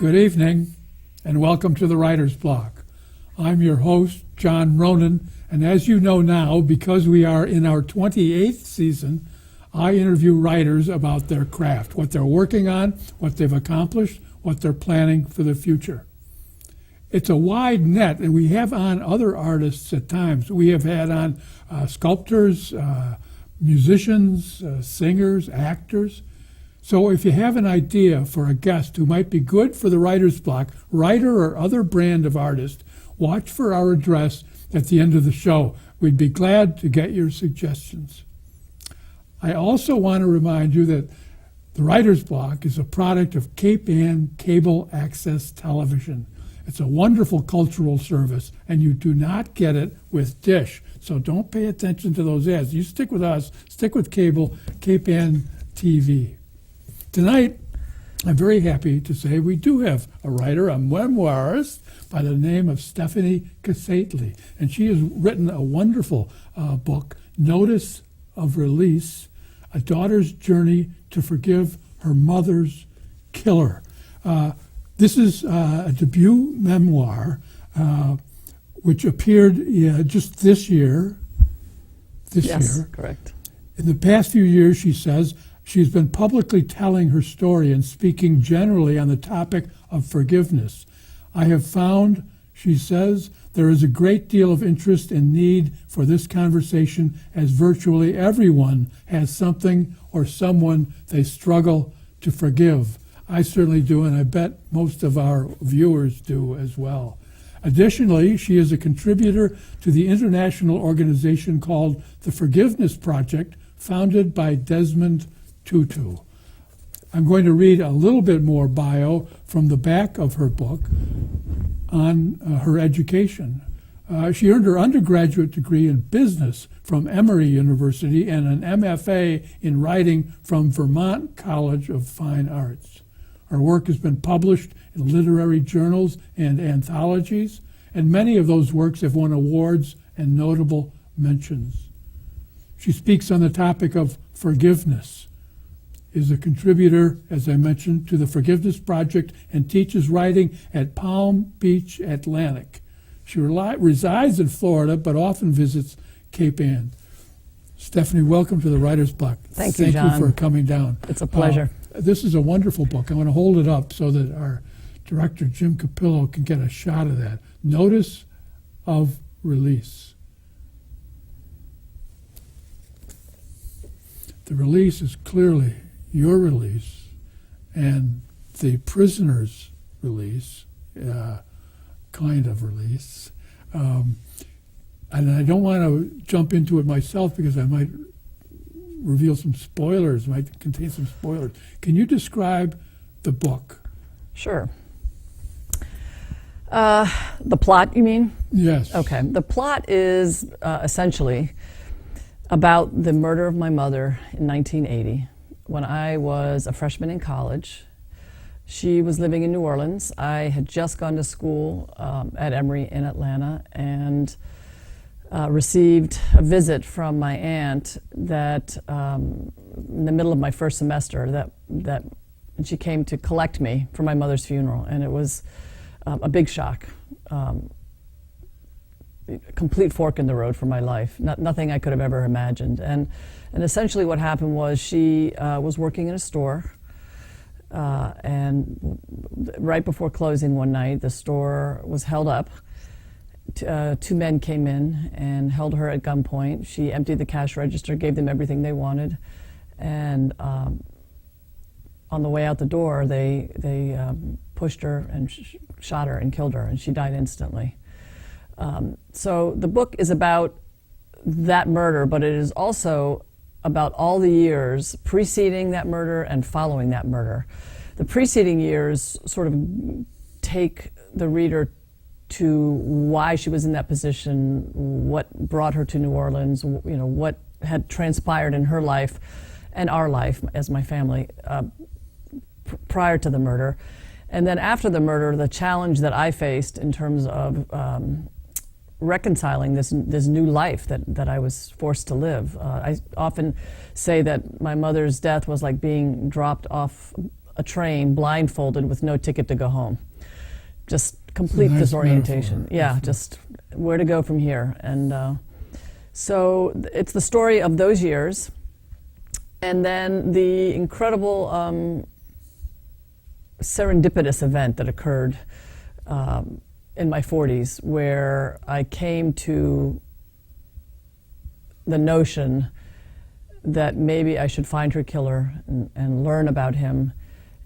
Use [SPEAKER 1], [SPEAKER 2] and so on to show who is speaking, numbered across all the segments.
[SPEAKER 1] Good evening, and welcome to the Writer's Block. I'm your host, John Ronan, and as you know now, because we are in our 28th season, I interview writers about their craft, what they're working on, what they've accomplished, what they're planning for the future. It's a wide net, and we have on other artists at times. We have had on sculptors, musicians, singers, actors. So if you have an idea for a guest who might be good for the Writer's Block, writer or other brand of artist, watch for our address at the end of the show. We'd be glad to get your suggestions. I also want to remind you that the Writer's Block is a product of Cape Ann Cable Access Television. It's a wonderful cultural service, and you do not get it with Dish. So don't pay attention to those ads. You stick with us, stick with cable, Cape Ann TV. Tonight, I'm very happy to say we do have a writer, a memoirist by the name of Stephanie Cassatly, and she has written a wonderful book, Notice of Release, A Daughter's Journey to Forgive Her Mother's Killer. This is a debut memoir which appeared just this year.
[SPEAKER 2] Yes, correct.
[SPEAKER 1] In the past few years, she says, she's been publicly telling her story and speaking generally on the topic of forgiveness. I have found, she says, there is a great deal of interest and need for this conversation as virtually everyone has something or someone they struggle to forgive. I certainly do, and I bet most of our viewers do as well. Additionally, she is a contributor to the international organization called the Forgiveness Project, founded by Desmond Tutu. I'm going to read a little bit more bio from the back of her book on her education. She earned her undergraduate degree in business from Emory University and an MFA in writing from Vermont College of Fine Arts. Her work has been published in literary journals and anthologies, and many of those works have won awards and notable mentions. She speaks on the topic of forgiveness, is a contributor, as I mentioned, to the Forgiveness Project and teaches writing at Palm Beach Atlantic. She resides in Florida, but often visits Cape Ann. Stephanie, welcome to the Writer's Block.
[SPEAKER 2] Thank you, John.
[SPEAKER 1] Thank you for coming down.
[SPEAKER 2] It's a pleasure.
[SPEAKER 1] This is a wonderful book. I want to hold it up so that our director, Jim Capillo, can get a shot of that. Notice of Release. The release is clearly your release and the prisoner's release, kind of release. And I don't want to jump into it myself because I might reveal some spoilers, might contain some spoilers. Can you describe the book?
[SPEAKER 2] Sure. The plot, you mean?
[SPEAKER 1] Yes.
[SPEAKER 2] Okay. The plot is essentially about the murder of my mother in 1980 when I was a freshman in college. She was living in New Orleans. I had just gone to school at Emory in Atlanta and received a visit from my aunt that in the middle of my first semester that she came to collect me for my mother's funeral, and it was a big shock, complete fork in the road for my life, nothing I could have ever imagined. And essentially what happened was she was working in a store, and right before closing one night, the store was held up. Two men came in and held her at gunpoint. She emptied the cash register, gave them everything they wanted, and on the way out the door, they pushed her and shot her and killed her, and she died instantly. So the book is about that murder, but it is also about all the years preceding that murder and following that murder. The preceding years sort of take the reader to why she was in that position, what brought her to New Orleans, what had transpired in her life and our life as my family prior to the murder. And then after the murder, the challenge that I faced in terms of reconciling this new life that I was forced to live. I often say that my mother's death was like being dropped off a train blindfolded with no ticket to go home. Just complete
[SPEAKER 1] nice
[SPEAKER 2] disorientation.
[SPEAKER 1] metaphor.
[SPEAKER 2] Yeah, just where to go from here. And so it's the story of those years, and then the incredible serendipitous event that occurred in my 40s, where I came to the notion that maybe I should find her killer and learn about him,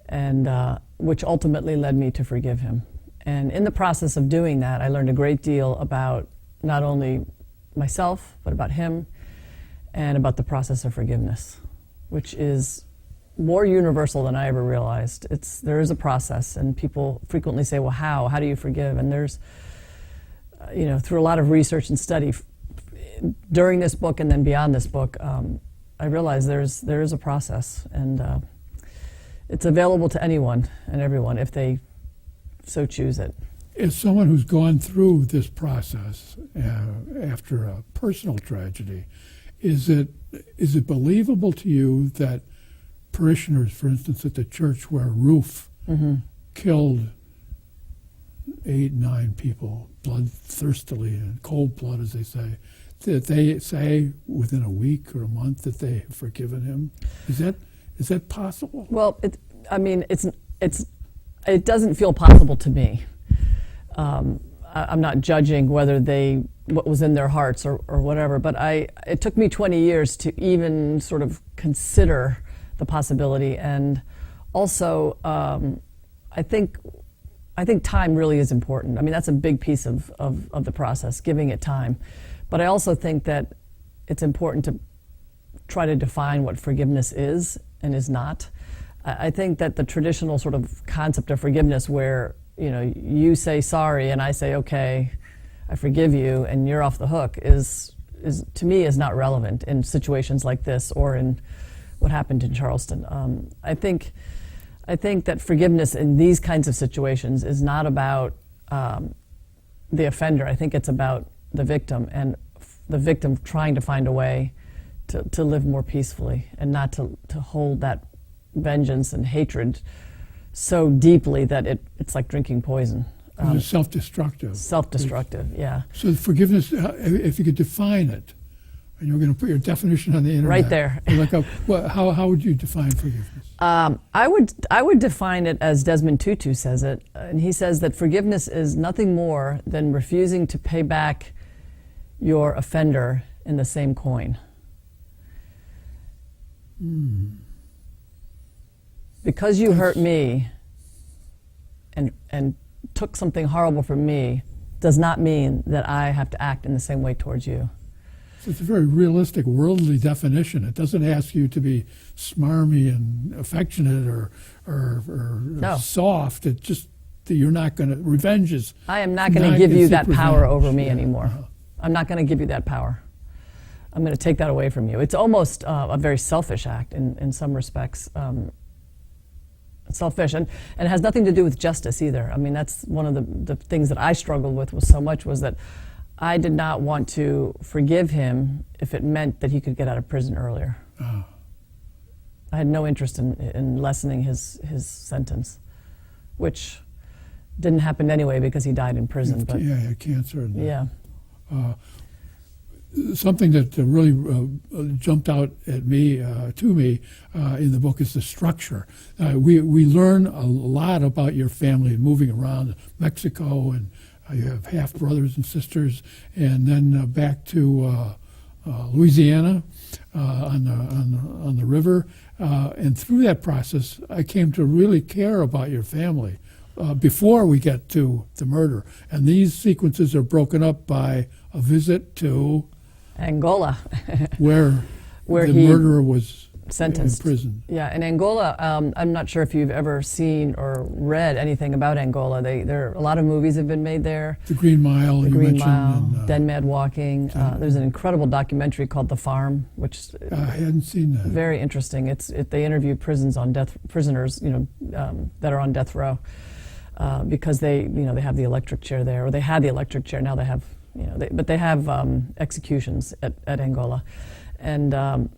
[SPEAKER 2] and which ultimately led me to forgive him. And in the process of doing that, I learned a great deal about not only myself, but about him, and about the process of forgiveness, which is more universal than I ever realized. There is a process, and people frequently say, well, how do you forgive? And there's, through a lot of research and study during this book and then beyond this book, I realized there is a process, and it's available to anyone and everyone if they so choose it.
[SPEAKER 1] As someone who's gone through this process after a personal tragedy, is it believable to you that parishioners, for instance, at the church where Roof killed 8, 9 people bloodthirstily in cold blood, as they say, that they say within a week or a month that they have forgiven him? Is that possible?
[SPEAKER 2] Well, it doesn't feel possible to me. I'm not judging what was in their hearts or whatever, but it took me 20 years to even sort of consider the possibility. And also, I think time really is important. I mean, that's a big piece of the process, giving it time. But I also think that it's important to try to define what forgiveness is and is not. I think that the traditional sort of concept of forgiveness, where you say sorry and I say okay, I forgive you, and you're off the hook, is to me is not relevant in situations like this or in what happened in Charleston. I think that forgiveness in these kinds of situations is not about the offender. I think it's about the victim, and the victim trying to find a way to live more peacefully and not to hold that vengeance and hatred so deeply that it's like drinking poison.
[SPEAKER 1] It's self-destructive.
[SPEAKER 2] Self-destructive, yeah.
[SPEAKER 1] So forgiveness, if you could define it, and you're going to put your definition on the internet.
[SPEAKER 2] Right there.
[SPEAKER 1] Look up, how would you define forgiveness?
[SPEAKER 2] I would define it as Desmond Tutu says it, and he says that forgiveness is nothing more than refusing to pay back your offender in the same coin. Because you hurt me and took something horrible from me does not mean that I have to act in the same way towards you.
[SPEAKER 1] So it's a very realistic, worldly definition. It doesn't ask you to be smarmy and affectionate or
[SPEAKER 2] No.
[SPEAKER 1] soft. It's just that you're not going to, revenge is...
[SPEAKER 2] I am not going to give you that power over me anymore. I'm not going to give you that power. I'm going to take that away from you. It's almost a very selfish act in some respects. Selfish, and it has nothing to do with justice either. I mean, that's one of the things that I struggled with was that I did not want to forgive him if it meant that he could get out of prison earlier.
[SPEAKER 1] Oh.
[SPEAKER 2] I had no interest in lessening his sentence, which didn't happen anyway because he died in prison. But
[SPEAKER 1] he had cancer. And,
[SPEAKER 2] yeah.
[SPEAKER 1] Something that really jumped out at me, to me, in the book is the structure. We learn a lot about your family moving around Mexico, and you have half brothers and sisters, and then back to Louisiana on the river. And through that process, I came to really care about your family before we get to the murder. And these sequences are broken up by a visit to
[SPEAKER 2] Angola,
[SPEAKER 1] where the
[SPEAKER 2] he
[SPEAKER 1] murderer was
[SPEAKER 2] sentenced
[SPEAKER 1] in prison.
[SPEAKER 2] Yeah, in Angola, I'm not sure if you've ever seen or read anything about Angola. A lot of movies have been made there.
[SPEAKER 1] The Green Mile,
[SPEAKER 2] The
[SPEAKER 1] you
[SPEAKER 2] Green
[SPEAKER 1] mentioned.
[SPEAKER 2] Mile,
[SPEAKER 1] And,
[SPEAKER 2] Dead Man Walking. There's an incredible documentary called The Farm, which
[SPEAKER 1] I hadn't seen that.
[SPEAKER 2] very interesting. They interview prisoners, that are on death row, because they have the electric chair there, or they had the electric chair. Now they have, but they have executions at Angola, and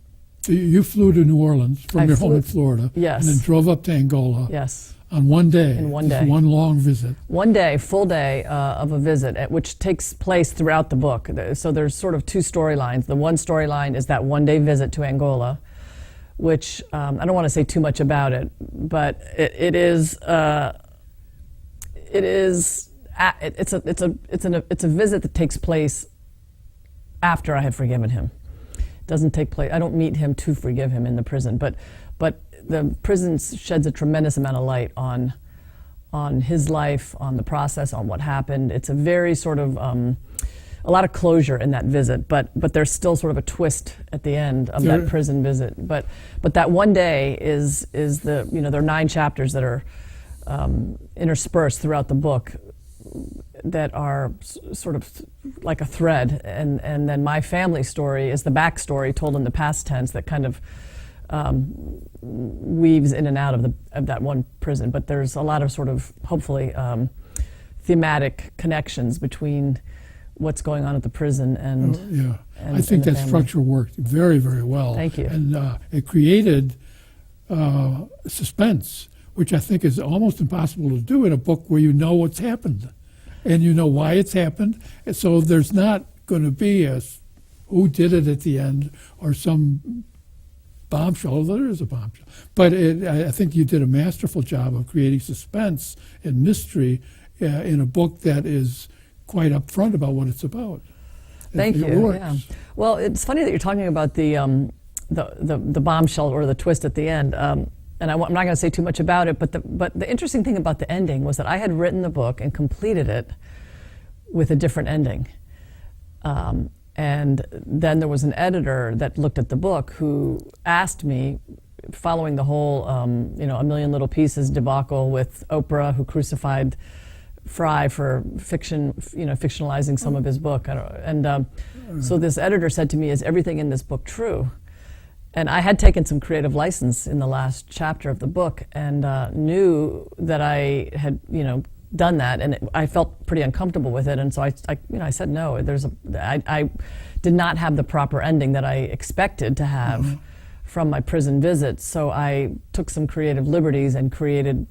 [SPEAKER 1] You flew to New Orleans from
[SPEAKER 2] I
[SPEAKER 1] your home
[SPEAKER 2] flew-
[SPEAKER 1] in Florida,
[SPEAKER 2] Yes.
[SPEAKER 1] and then drove up to Angola
[SPEAKER 2] Yes.
[SPEAKER 1] on one day.
[SPEAKER 2] In one
[SPEAKER 1] Just
[SPEAKER 2] day.
[SPEAKER 1] one long visit.
[SPEAKER 2] One day, full day of a visit, which takes place throughout the book. So there's sort of two storylines. The one storyline is that one day visit to Angola, which I don't want to say too much about it, but it's a visit that takes place after I had forgiven him. It doesn't take place. I don't meet him to forgive him in the prison, but the prison sheds a tremendous amount of light on his life, on the process, on what happened. It's a very sort of a lot of closure in that visit, but there's still sort of a twist at the end of that prison visit. But that one day is the, there are 9 chapters that are interspersed throughout the book that are sort of like a thread, and then my family story is the backstory told in the past tense that kind of weaves in and out of that one prison. But there's a lot of sort of hopefully thematic connections between what's going on at the prison and and
[SPEAKER 1] I think
[SPEAKER 2] and the
[SPEAKER 1] that
[SPEAKER 2] family.
[SPEAKER 1] structure worked very, very well.
[SPEAKER 2] Thank you.
[SPEAKER 1] And it created suspense, which I think is almost impossible to do in a book where you know what's happened and you know why it's happened. And so there's not going to be a who did it at the end or some bombshell. Although there is a bombshell. But I think you did a masterful job of creating suspense and mystery in a book that is quite upfront about what it's about.
[SPEAKER 2] Thank
[SPEAKER 1] It
[SPEAKER 2] you.
[SPEAKER 1] works.
[SPEAKER 2] Yeah. Well, it's funny that you're talking about the bombshell or the twist at the end. And I'm not going to say too much about it, but the interesting thing about the ending was that I had written the book and completed it with a different ending. And then there was an editor that looked at the book who asked me, following the whole, A Million Little Pieces debacle with Oprah, who crucified Fry for fictionalizing some of his book. So this editor said to me, "Is everything in this book true?" And I had taken some creative license in the last chapter of the book and knew that I had, done that, and I felt pretty uncomfortable with it. And so I said no. I did not have the proper ending that I expected to have from my prison visit. So I took some creative liberties and created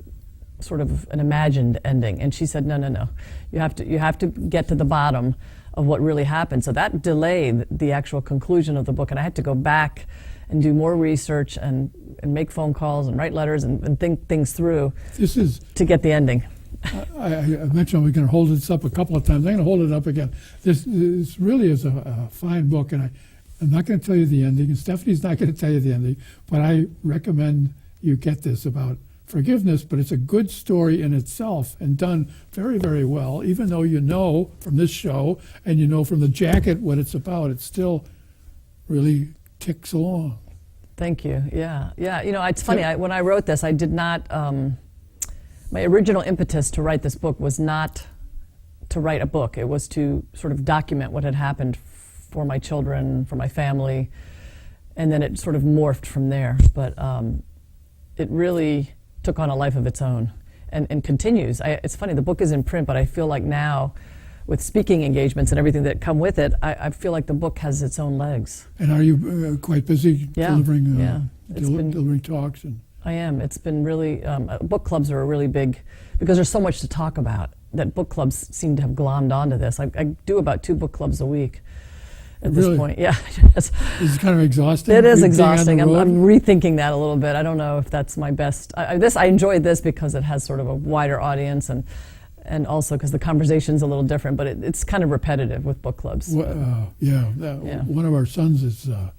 [SPEAKER 2] sort of an imagined ending. And she said, no, you have to get to the bottom of what really happened. So that delayed the actual conclusion of the book, and I had to go back and do more research and make phone calls and write letters and think things through to get the ending.
[SPEAKER 1] I mentioned we're going to hold this up a couple of times. I'm going to hold it up again. This really is a fine book, and I'm not going to tell you the ending, and Stephanie's not going to tell you the ending, but I recommend you get this about forgiveness. But it's a good story in itself and done very, very well. Even though you know from this show and you know from the jacket what it's about, it still really ticks along.
[SPEAKER 2] Thank you. Yeah. It's funny. When I wrote this, I did not. My original impetus to write this book was not to write a book. It was to sort of document what had happened for my children, for my family, and then it sort of morphed from there. But it really took on a life of its own and continues. It's funny, the book is in print, but I feel like now, with speaking engagements and everything that come with it, I feel like the book has its own legs.
[SPEAKER 1] And are you quite busy delivering delivering talks?
[SPEAKER 2] I am. It's been really, book clubs are a really big, because there's so much to talk about, that book clubs seem to have glommed onto this. I do about 2 book clubs a week at this point. Yeah.
[SPEAKER 1] It's kind of exhausting.
[SPEAKER 2] It is exhausting. I'm rethinking that a little bit. I don't know if that's my best. I enjoy this because it has sort of a wider audience and also because the conversation's a little different, but it's kind of repetitive with book clubs.
[SPEAKER 1] One of our sons is a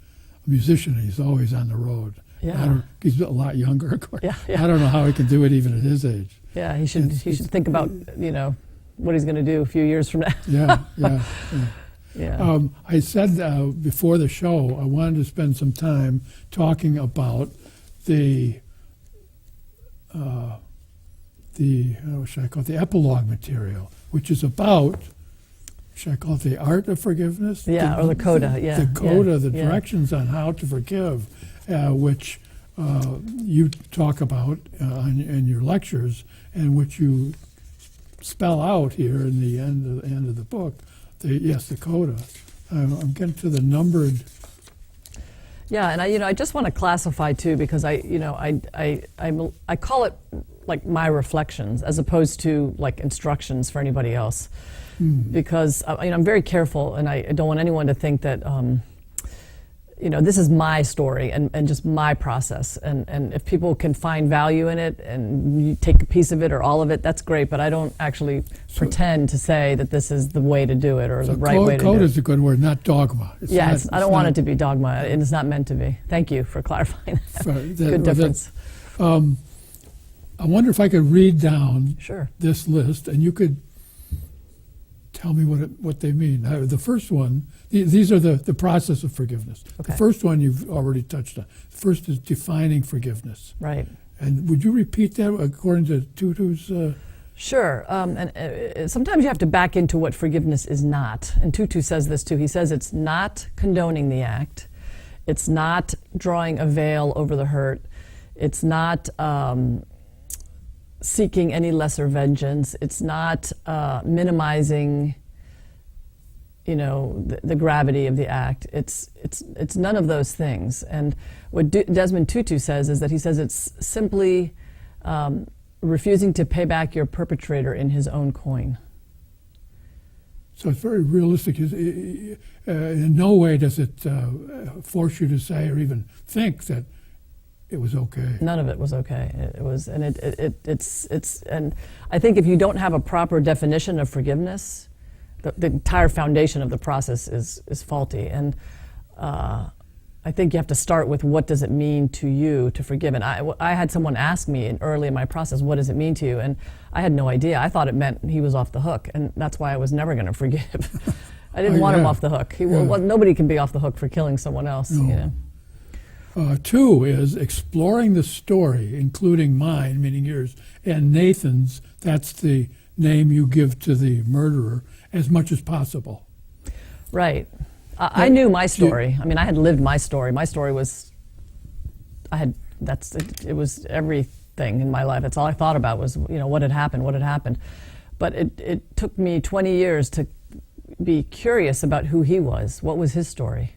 [SPEAKER 1] musician. He's always on the road.
[SPEAKER 2] Yeah.
[SPEAKER 1] He's a lot younger, of course.
[SPEAKER 2] Yeah.
[SPEAKER 1] I don't know how he can do it even at his age.
[SPEAKER 2] Yeah, he should think about, what he's going to do a few years from now.
[SPEAKER 1] Yeah. I said before the show I wanted to spend some time talking about the what should I call it, the epilogue material, which is about, should I call it the art of forgiveness?
[SPEAKER 2] Or the coda,
[SPEAKER 1] The coda, the directions on how to forgive, which you talk about in your lectures, and which you spell out here in the end of the book. The coda. I'm getting to the numbered.
[SPEAKER 2] Yeah, and I just want to classify too, because I call it like my reflections as opposed to like instructions for anybody else, because I'm very careful, and I don't want anyone to think that this is my story and just my process, and if people can find value in it and you take a piece of it or all of it, that's great, but I don't actually pretend to say that this is the way to do it or the right way to do it.
[SPEAKER 1] Code is a good word, not dogma.
[SPEAKER 2] I don't want it to be dogma, and it's not meant to be. Thank you for clarifying that. Good difference.
[SPEAKER 1] I wonder if I could read down
[SPEAKER 2] Sure.
[SPEAKER 1] this list, and you could tell me what they mean. The first one, these are the process of forgiveness.
[SPEAKER 2] Okay.
[SPEAKER 1] The first one you've already touched on. The first is defining forgiveness.
[SPEAKER 2] Right.
[SPEAKER 1] And would you repeat that according to Tutu's?
[SPEAKER 2] Sure. Sometimes you have to back into what forgiveness is not. And Tutu says this too. He says it's not condoning the act. It's not drawing a veil over the hurt. It's not seeking any lesser vengeance. It's not minimizing, the gravity of the act. It's none of those things. And what Desmond Tutu says is that he says it's simply refusing to pay back your perpetrator in his own coin.
[SPEAKER 1] So it's very realistic. In no way does it force you to say or even think that it was okay.
[SPEAKER 2] None of it was okay. It was, and it's, and I think if you don't have a proper definition of forgiveness, the entire foundation of the process is faulty. And I think you have to start with what does it mean to you to forgive. And I had someone ask me early in my process, what does it mean to you? And I had no idea. I thought it meant he was off the hook, and that's why I was never going to forgive. I didn't want him off the hook. Nobody can be off the hook for killing someone else.
[SPEAKER 1] No. 2 is exploring the story, including mine, meaning yours, and Nathan's, that's the name you give to the murderer, as much as possible.
[SPEAKER 2] Right. I knew my story. I had lived my story. My story was, it was everything in my life. That's all I thought about was, what had happened. But it took me 20 years to be curious about who he was. What was his story?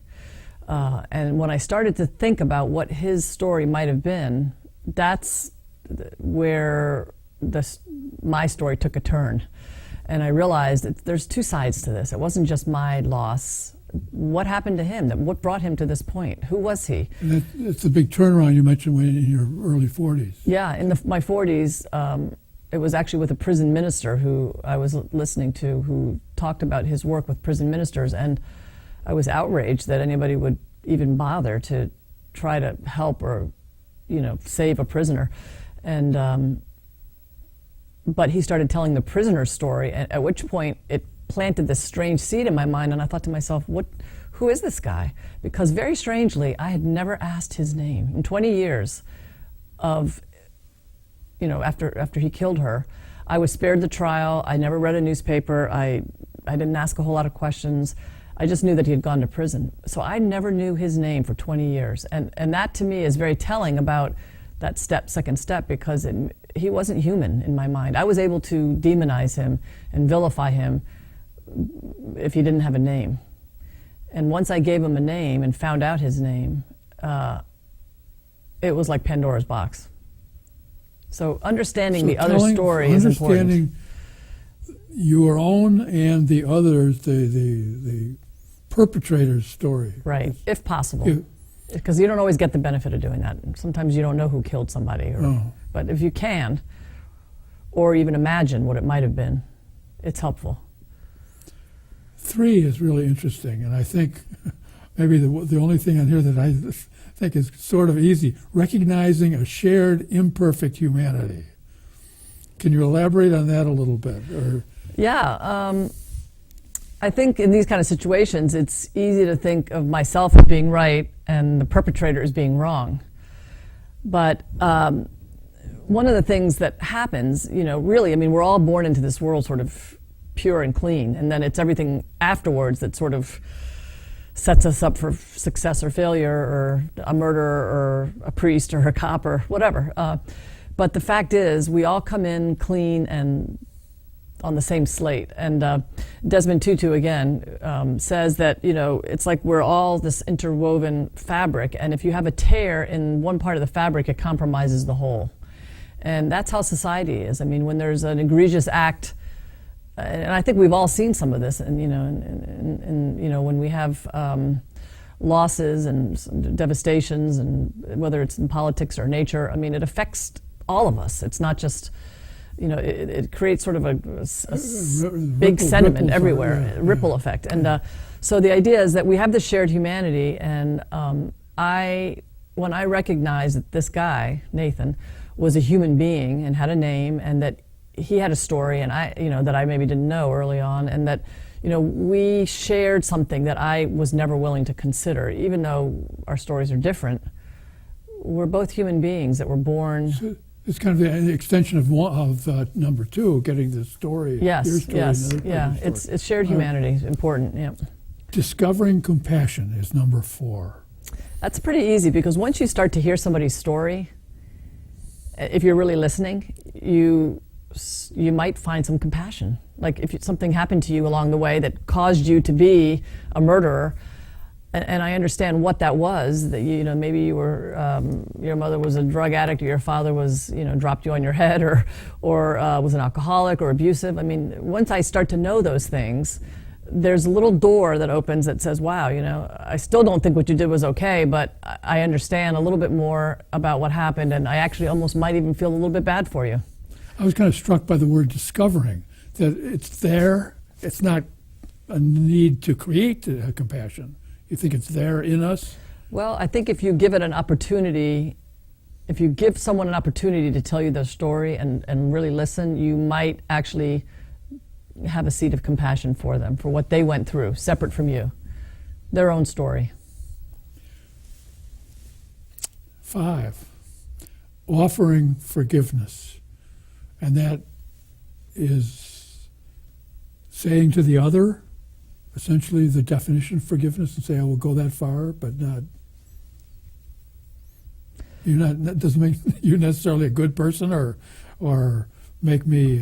[SPEAKER 2] And when I started to think about what his story might have been, that's where my story took a turn. And I realized that there's 2 sides to this. It wasn't just my loss. What happened to him? What brought him to this point? Who was he?
[SPEAKER 1] It's the big turnaround you mentioned in your early 40s.
[SPEAKER 2] Yeah, in my 40s, it was actually with a prison minister who I was listening to, who talked about his work with prison ministers, and I was outraged that anybody would even bother to try to help or, save a prisoner. And but he started telling the prisoner's story, at which point it planted this strange seed in my mind, and I thought to myself, who is this guy? Because very strangely, I had never asked his name. In 20 years of, after he killed her, I was spared the trial. I never read a newspaper. I didn't ask a whole lot of questions. I just knew that he had gone to prison. So I never knew his name for 20 years. And that to me is very telling about that second step, because he wasn't human in my mind. I was able to demonize him and vilify him if he didn't have a name. And once I gave him a name and found out his name, it was like Pandora's box. So understanding the other story is important.
[SPEAKER 1] Understanding your own and the others, the perpetrator's story.
[SPEAKER 2] Right, if possible. Because you don't always get the benefit of doing that. Sometimes you don't know who killed somebody. But if you can, or even imagine what it might have been, it's helpful.
[SPEAKER 1] 3 is really interesting, and I think maybe the only thing on here that I think is sort of easy, recognizing a shared imperfect humanity. Can you elaborate on that a little bit?
[SPEAKER 2] Yeah, I think in these kind of situations, it's easy to think of myself as being right and the perpetrator as being wrong. But one of the things that happens, really, we're all born into this world sort of pure and clean, and then it's everything afterwards that sort of sets us up for success or failure, or a murderer, or a priest, or a cop, or whatever. But the fact is, we all come in clean and on the same slate. And Desmond Tutu again says that it's like we're all this interwoven fabric, and if you have a tear in one part of the fabric, it compromises the whole. And that's how society is. I mean, when there's an egregious act, and I think we've all seen some of this, and when we have losses and devastations, and whether it's in politics or nature, I mean, it affects all of us. It's not just, it creates sort of a big sentiment everywhere, ripple effect. And so the idea is that we have this shared humanity, and when I recognized that this guy, Nathan, was a human being and had a name, and that he had a story, and that I maybe didn't know early on, and that we shared something that I was never willing to consider, even though our stories are different. We're both human beings that were born. So
[SPEAKER 1] it's kind of the extension of number 2, getting the story.
[SPEAKER 2] Yes,
[SPEAKER 1] your story,
[SPEAKER 2] yes, yeah. It's shared humanity. Important. Yeah.
[SPEAKER 1] Discovering compassion is number 4.
[SPEAKER 2] That's pretty easy, because once you start to hear somebody's story, if you're really listening, you might find some compassion. Like if something happened to you along the way that caused you to be a murderer, and I understand what that was, that maybe you were your mother was a drug addict, or your father was dropped you on your head, or was an alcoholic or abusive. I mean, once I start to know those things, there's a little door that opens that says, wow, I still don't think what you did was okay, but I understand a little bit more about what happened, and I actually almost might even feel a little bit bad for you.
[SPEAKER 1] I was kind of struck by the word discovering, that it's there. It's not a need to create compassion. You think it's there in us?
[SPEAKER 2] Well, I think if you give it an opportunity, if you give someone an opportunity to tell you their story and really listen, you might actually have a seed of compassion for them, for what they went through, separate from you, their own story.
[SPEAKER 1] 5, offering forgiveness. And that is saying to the other, essentially the definition of forgiveness, and say, I will go that far, but not. That doesn't make you necessarily a good person, or make me.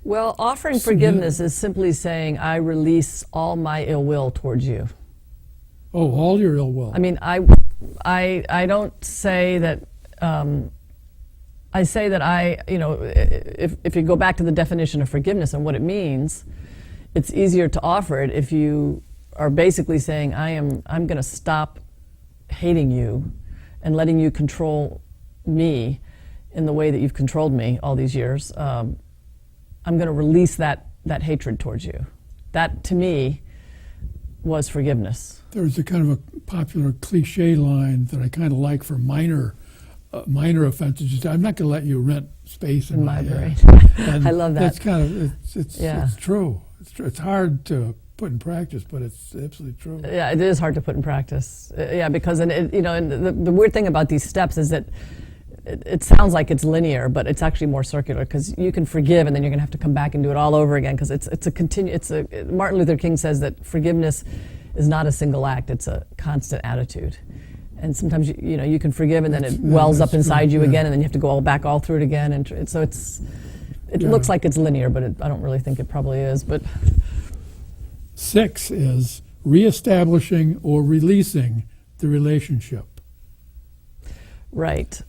[SPEAKER 2] Well, offering forgiveness is simply saying, I release all my ill will towards you.
[SPEAKER 1] Oh, all your ill will.
[SPEAKER 2] I mean, I don't say that. I say that if you go back to the definition of forgiveness and what it means, it's easier to offer it if you are basically saying, I'm going to stop hating you and letting you control me in the way that you've controlled me all these years. I'm going to release that hatred towards you. That, to me, was forgiveness.
[SPEAKER 1] There's a kind of a popular cliche line that I kind of like for minor offenses. I'm not going to let you rent space in my brain.
[SPEAKER 2] I love that.
[SPEAKER 1] That's kind of it's true. It's hard to put in practice, but it's absolutely true.
[SPEAKER 2] Yeah, it is hard to put in practice. Because and the weird thing about these steps is that it sounds like it's linear, but it's actually more circular, because you can forgive and then you're going to have to come back and do it all over again, because Martin Luther King says that forgiveness is not a single act; it's a constant attitude. And sometimes you can forgive, and then it wells up inside you again, and then you have to go all through it again. And so it looks like it's linear, but I don't really think it probably is. But
[SPEAKER 1] 6 is reestablishing or releasing the relationship.
[SPEAKER 2] Right.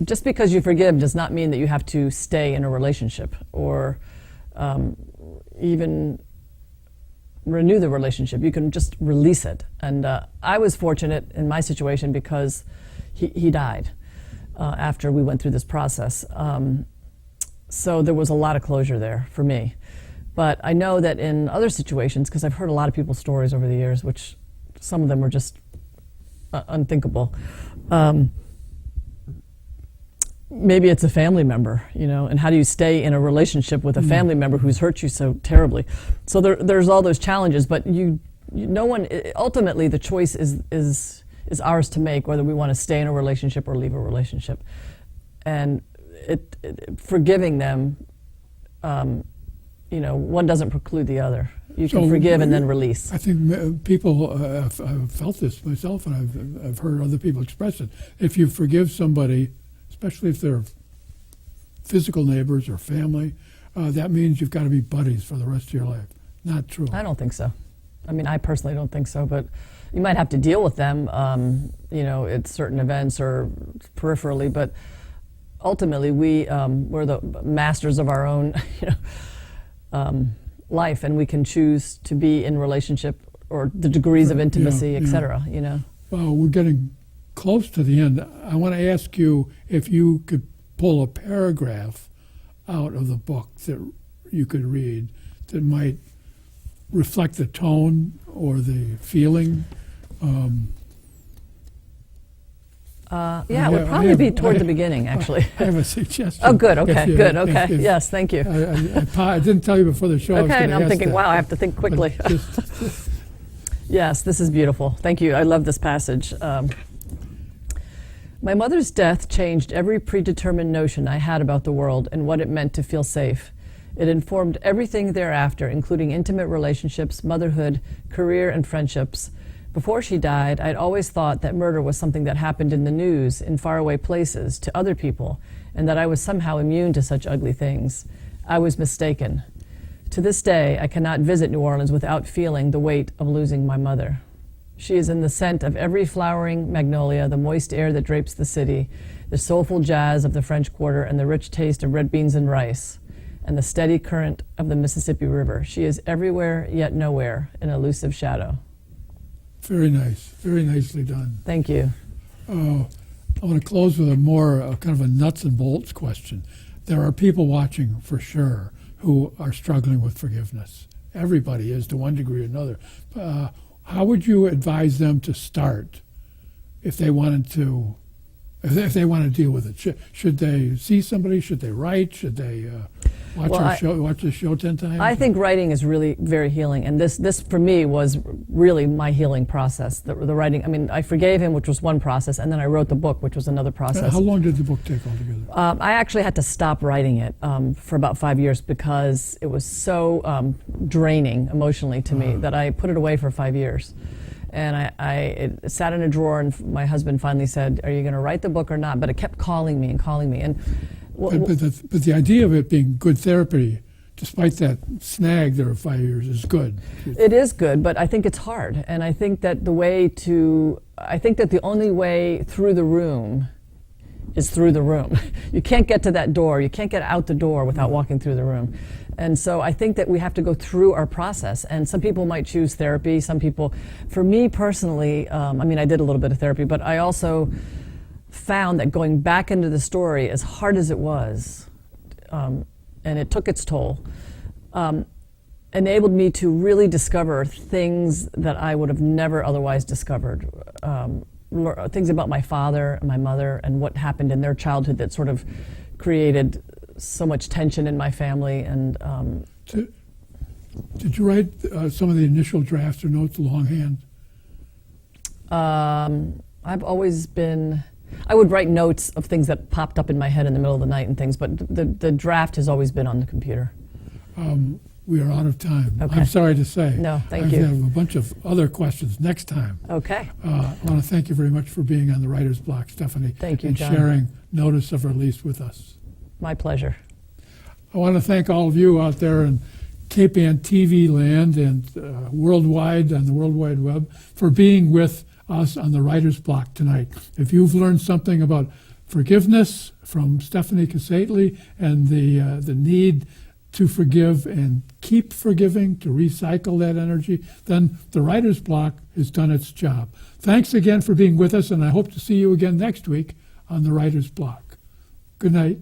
[SPEAKER 2] Just because you forgive does not mean that you have to stay in a relationship or even renew the relationship. You can just release it. And I was fortunate in my situation because he died after we went through this process. So there was a lot of closure there for me. But I know that in other situations, because I've heard a lot of people's stories over the years, which some of them were just unthinkable. Maybe it's a family member, and how do you stay in a relationship with a family member who's hurt you so terribly? So there's all those challenges, but no one, ultimately the choice is ours to make, whether we want to stay in a relationship or leave a relationship. And forgiving them, one doesn't preclude the other. You can forgive and then release.
[SPEAKER 1] I think people, I've felt this myself, and I've heard other people express it. If you forgive somebody, especially if they're physical neighbors or family, that means you've got to be buddies for the rest of your life. Not true.
[SPEAKER 2] I don't think so. I mean, I personally don't think so, but you might have to deal with them, at certain events or peripherally, but ultimately we're the masters of our own, life, and we can choose to be in relationship or the degrees of intimacy, et cetera,
[SPEAKER 1] Well, we're getting close to the end. I want to ask you if you could pull a paragraph out of the book that you could read that might reflect the tone or the feeling.
[SPEAKER 2] It would probably be toward the beginning, actually.
[SPEAKER 1] I have a suggestion.
[SPEAKER 2] Oh, good. Okay, good. Okay. Yes, thank you.
[SPEAKER 1] I didn't tell you before the show.
[SPEAKER 2] Okay, and I'm thinking, wow, I have to think quickly. Yes, this is beautiful. Thank you. I love this passage. My mother's death changed every predetermined notion I had about the world and what it meant to feel safe. It informed everything thereafter, including intimate relationships, motherhood, career, and friendships. Before she died, I'd always thought that murder was something that happened in the news, in faraway places, to other people, and that I was somehow immune to such ugly things. I was mistaken. To this day, I cannot visit New Orleans without feeling the weight of losing my mother. She is in the scent of every flowering magnolia, the moist air that drapes the city, the soulful jazz of the French Quarter, and the rich taste of red beans and rice, and the steady current of the Mississippi River. She is everywhere, yet nowhere, an elusive shadow.
[SPEAKER 1] Very nice. Very nicely done.
[SPEAKER 2] Thank you.
[SPEAKER 1] I want to close with a more kind of a nuts and bolts question. There are people watching for sure who are struggling with forgiveness. Everybody is to one degree or another. How would you advise them to start if they wanted to, if they want to deal with it? Should they see somebody? Should they write? Should they watch the show 10 times?
[SPEAKER 2] I think writing is really very healing, and this for me was really my healing process. The writing. I mean, I forgave him, which was one process, and then I wrote the book, which was another process.
[SPEAKER 1] How long did the book take altogether?
[SPEAKER 2] I actually had to stop writing it for about 5 years because it was so draining emotionally to me that I put it away for 5 years. And it sat in a drawer, and my husband finally said, "Are you going to write the book or not?" But it kept calling me and calling me. And
[SPEAKER 1] but the idea of it being good therapy, despite that snag there of 5 years, is good.
[SPEAKER 2] It is good, but I think it's hard. And I think that the only way through the room is through the room. You can't get to that door. You can't get out the door without walking through the room. And so I think that we have to go through our process. And some people might choose therapy. Some people, for me personally, I did a little bit of therapy, but I also found that going back into the story, as hard as it was, and it took its toll, enabled me to really discover things that I would have never otherwise discovered. Things about my father and my mother and what happened in their childhood that sort of created so much tension in my family. And
[SPEAKER 1] did you write some of the initial drafts or notes longhand?
[SPEAKER 2] I've always been, I would write notes of things that popped up in my head in the middle of the night and things, but the draft has always been on the computer.
[SPEAKER 1] We are out of time.
[SPEAKER 2] Okay.
[SPEAKER 1] I'm sorry to say.
[SPEAKER 2] No, thank you.
[SPEAKER 1] I have a bunch of other questions next time.
[SPEAKER 2] Okay.
[SPEAKER 1] I want to thank you very much for being on the Writer's Block, Stephanie.
[SPEAKER 2] Thank you,
[SPEAKER 1] and
[SPEAKER 2] John.
[SPEAKER 1] sharing Notice of Release with us.
[SPEAKER 2] My pleasure.
[SPEAKER 1] I want to thank all of you out there in Cape Ann TV land and worldwide on the World Wide Web for being with us on the Writer's Block tonight. If you've learned something about forgiveness from Stephanie Cassatly and the need to forgive and keep forgiving, to recycle that energy, then the Writer's Block has done its job. Thanks again for being with us, and I hope to see you again next week on the Writer's Block. Good night.